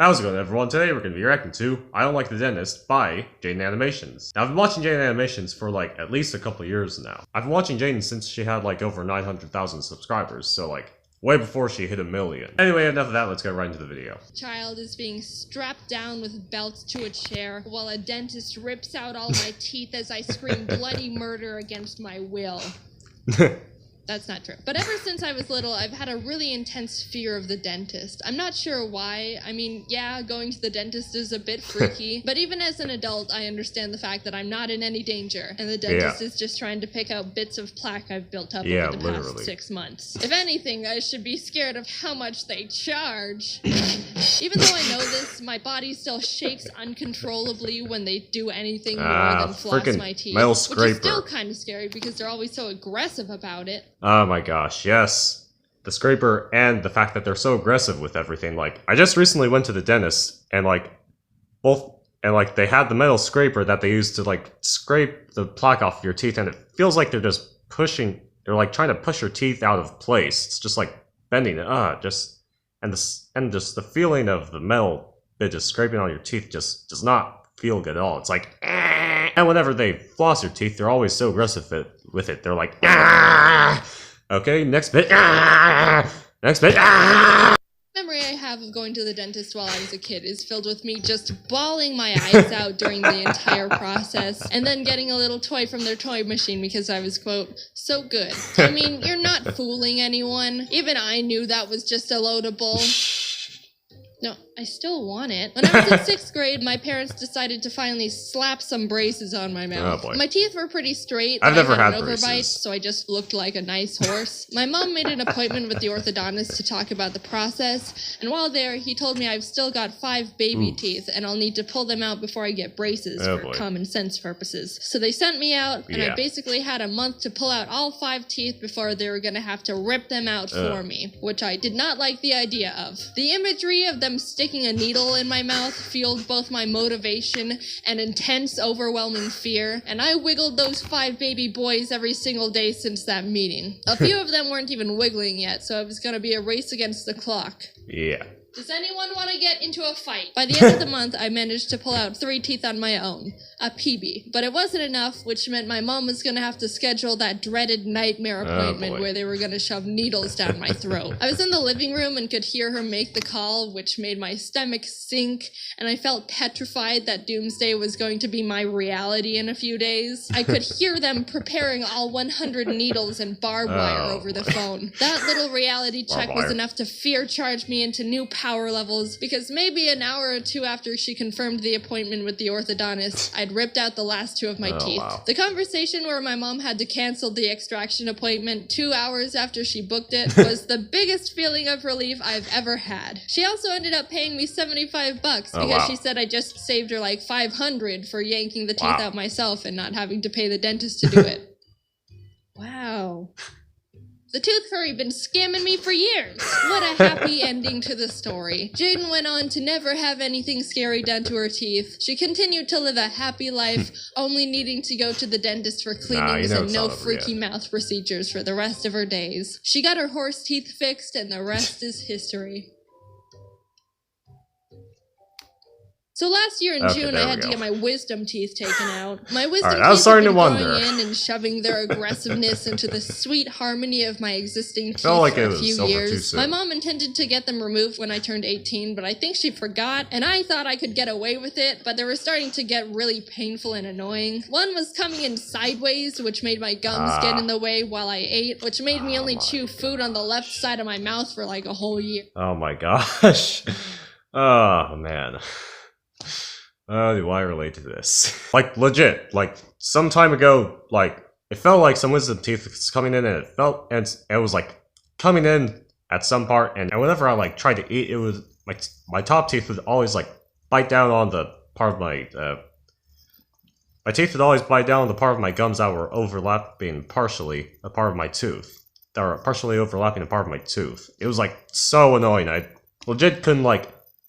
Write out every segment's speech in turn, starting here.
How's it going, everyone? Today we're going to be reacting to I Don't Like the Dentist by Jaiden Animations. Now, I've been watching Jaiden Animations for like at least a couple years now. I've been watching Jaiden since she had like over 900,000 subscribers, so like way before she hit 1 million. Anyway, enough of that, let's get right into the video. Child is being strapped down with belts to a chair while a dentist rips out all my teeth as I scream bloody murder against my will. That's not true. But ever since I was little, I've had a really intense fear of the dentist. I'm not sure why. I mean, yeah, going to the dentist is a bit freaky. But even as an adult, I understand the fact that I'm not in any danger. And the dentist is just trying to pick out bits of plaque I've built up over the past 6 months. If anything, I should be scared of how much they charge. Even though I know this, my body still shakes uncontrollably when they do anything more than floss my teeth. Metal scraper. Which is still kind of scary because they're always so aggressive about it. Oh my gosh, yes. The scraper and the fact that they're so aggressive with everything. Like, I just recently went to the dentist and they had the metal scraper that they use to like scrape the plaque off your teeth, and it feels like they're just they're like trying to push your teeth out of place. It's just like bending it, and just the feeling of the metal bit just scraping on your teeth just does not feel good at all. It's like, and whenever they floss your teeth, they're always so aggressive with it. They're like, okay, next bit, next bit. Memory I have of going to the dentist while I was a kid is filled with me just bawling my eyes out during the entire process, and then getting a little toy from their toy machine because I was, quote, so good. I mean, you're not fooling anyone. Even I knew that was just a loadable. No, I still want it. When I was in 6th grade, my parents decided to finally slap some braces on my mouth. Oh boy. My teeth were pretty straight. I've never had an overbite, braces. so I just looked like a nice horse. My mom made an appointment with the orthodontist to talk about the process, and while there, he told me I've still got 5 baby teeth, and I'll need to pull them out before I get braces for common sense purposes. So they sent me out, and I basically had a month to pull out all 5 teeth before they were going to have to rip them out for me, which I did not like the idea of. The imagery of them sticking a needle in my mouth fueled both my motivation and intense, overwhelming fear, and I wiggled those 5 baby boys every single day since that meeting. A few of them weren't even wiggling yet, so it was going to be a race against the clock. Yeah. Does anyone want to get into a fight? By the end of the month, I managed to pull out 3 teeth on my own. A PB. But it wasn't enough, which meant my mom was going to have to schedule that dreaded nightmare appointment where they were going to shove needles down my throat. I was in the living room and could hear her make the call, which made my stomach sink, and I felt petrified that doomsday was going to be my reality in a few days. I could hear them preparing all 100 needles and barbed wire over the phone. That little reality check was enough to fear charge me into new power levels, because maybe an hour or 2 after she confirmed the appointment with the orthodontist, I'd ripped out the last 2 of my teeth. Wow. The conversation where my mom had to cancel the extraction appointment 2 hours after she booked it was the biggest feeling of relief I've ever had. She also ended up paying me $75 because she said I just saved her like $500 for yanking the teeth out myself and not having to pay the dentist to do it. Wow. The tooth fairy been scamming me for years. What a happy ending to the story. Jaiden went on to never have anything scary done to her teeth. She continued to live a happy life, only needing to go to the dentist for cleanings and no freaky mouth procedures for the rest of her days. She got her horse teeth fixed, and the rest is history. So last year in June, I had to get my wisdom teeth taken out. My wisdom teeth have been going in and shoving their aggressiveness into the sweet harmony of my existing teeth for a few years. My mom intended to get them removed when I turned 18, but I think she forgot, and I thought I could get away with it, but they were starting to get really painful and annoying. One was coming in sideways, which made my gums get in the way while I ate, which made me only chew food on the left side of my mouth for like a whole year. Oh my gosh. Oh man. Do I relate to this? Like, legit, like, some time ago, like, it felt like some wisdom teeth was coming in, and it was, like, coming in at some part, and whenever I, like, tried to eat, it was, like, my top teeth would always, like, bite down on the part of my teeth would always bite down on the part of my gums that were overlapping partially a part of my tooth. That were partially overlapping a part of my tooth. It was, like, so annoying. I legit couldn't, like,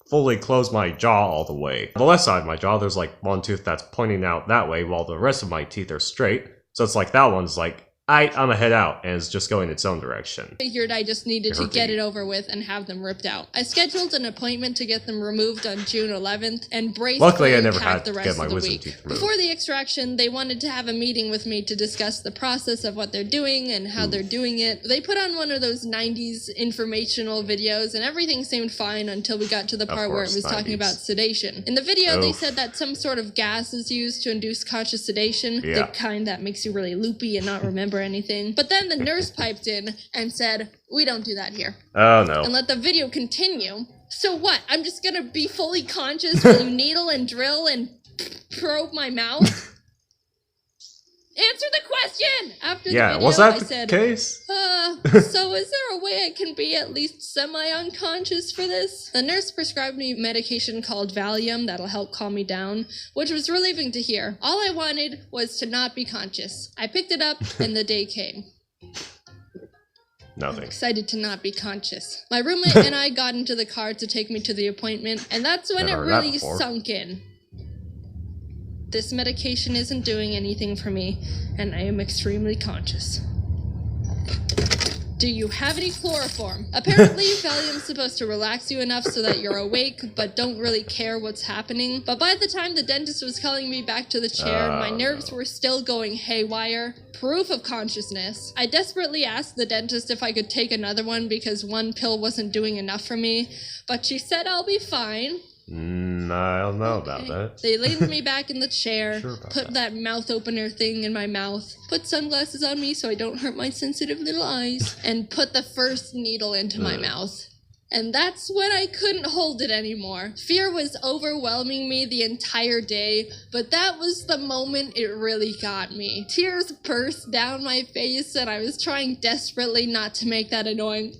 fully close my jaw all the way. On the left side of my jaw, there's like one tooth that's pointing out that way, while the rest of my teeth are straight. So it's like that one's like I'm gonna head out, and it's just going its own direction. Figured I just needed to get it over with and have them ripped out. I scheduled an appointment to get them removed on June 11th and braced Luckily, I and never packed had the to rest get my of the wisdom week. teeth removed. Before the extraction, they wanted to have a meeting with me to discuss the process of what they're doing and how they're doing it. They put on one of those 90s informational videos, and everything seemed fine until we got to the part where it was talking about sedation. In the video, they said that some sort of gas is used to induce conscious sedation, the kind that makes you really loopy and not remember anything. But then the nurse piped in and said, "We don't do that here." Oh no. And let the video continue. So what? I'm just gonna be fully conscious while you needle and drill and probe my mouth? Answer the question! After the video, was that I the said, case? So is there a way I can be at least semi-unconscious for this? The nurse prescribed me medication called Valium that'll help calm me down, which was relieving to hear. All I wanted was to not be conscious. I picked it up and the day came. Nothing. I'm excited to not be conscious. My roommate and I got into the car to take me to the appointment, and that's when it really sunk in. This medication isn't doing anything for me, and I am extremely conscious. Do you have any chloroform? Apparently, Valium's supposed to relax you enough so that you're awake, but don't really care what's happening. But by the time the dentist was calling me back to the chair, my nerves were still going haywire. Proof of consciousness. I desperately asked the dentist if I could take another one because one pill wasn't doing enough for me, but she said I'll be fine. I don't know about that. They leaned me back in the chair, put that mouth opener thing in my mouth, put sunglasses on me so I don't hurt my sensitive little eyes, and put the first needle into my mouth. And that's when I couldn't hold it anymore. Fear was overwhelming me the entire day, but that was the moment it really got me. Tears burst down my face, and I was trying desperately not to make that annoying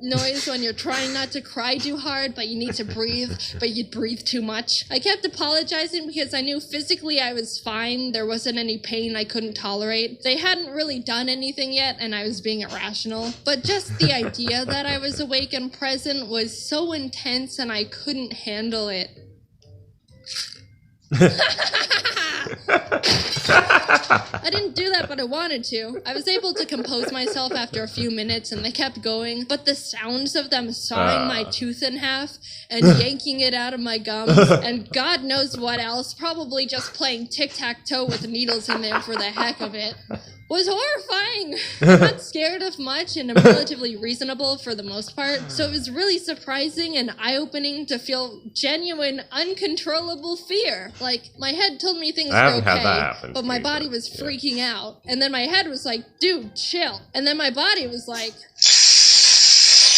noise when you're trying not to cry too hard, but you need to breathe, but you breathe too much. I kept apologizing because I knew physically I was fine. There wasn't any pain I couldn't tolerate. They hadn't really done anything yet, and I was being irrational. But just the idea that I was awake and present was so intense and I couldn't handle it. I didn't do that, but I wanted to. I was able to compose myself after a few minutes and they kept going, but the sounds of them sawing my tooth in half and yanking it out of my gums and God knows what else, probably just playing tic-tac-toe with needles in there for the heck of it, was horrifying. I'm not scared of much and I'm relatively reasonable for the most part, so it was really surprising and eye-opening to feel genuine, uncontrollable fear. Like, my head told me things were okay, but my body was freaking out. And then my head was like, dude, chill. And then my body was like...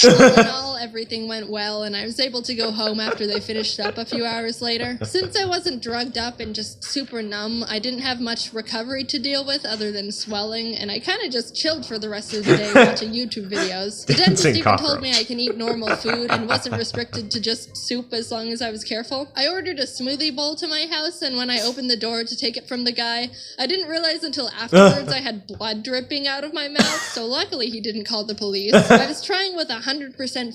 All in all, everything went well, and I was able to go home after they finished up a few hours later. Since I wasn't drugged up and just super numb, I didn't have much recovery to deal with other than swelling, and I kind of just chilled for the rest of the day watching YouTube videos. The dentist even told me I can eat normal food and wasn't restricted to just soup as long as I was careful. I ordered a smoothie bowl to my house, and when I opened the door to take it from the guy, I didn't realize until afterwards I had blood dripping out of my mouth, so luckily he didn't call the police. I was trying with 100%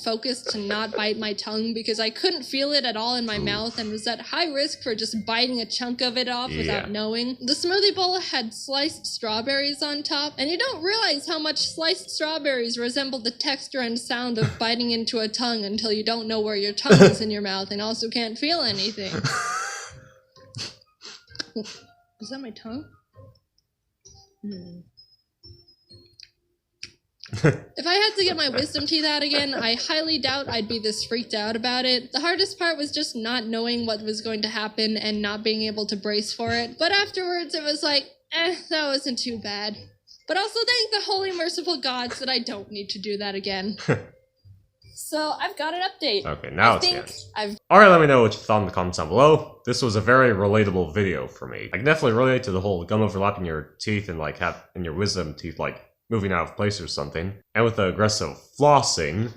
focus to not bite my tongue because I couldn't feel it at all in my mouth and was at high risk for just biting a chunk of it off without knowing. The smoothie bowl had sliced strawberries on top, and you don't realize how much sliced strawberries resemble the texture and sound of biting into a tongue until you don't know where your tongue is in your mouth and also can't feel anything. Is that my tongue? If I had to get my wisdom teeth out again, I highly doubt I'd be this freaked out about it. The hardest part was just not knowing what was going to happen and not being able to brace for it. But afterwards, it was like, that wasn't too bad. But also thank the holy merciful gods that I don't need to do that again. So, I've got an update. Okay, now it's the end. Alright, let me know what you thought in the comments down below. This was a very relatable video for me. I can definitely relate to the whole gum overlapping your teeth and like in your wisdom teeth like moving out of place or something. And with the aggressive flossing,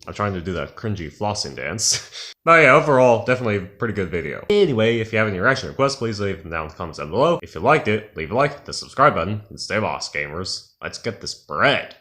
I'm trying to do that cringy flossing dance. But yeah, overall, definitely a pretty good video. Anyway, if you have any reaction requests, please leave them down in the comments down below. If you liked it, leave a like, hit the subscribe button, and stay boss, gamers. Let's get this bread.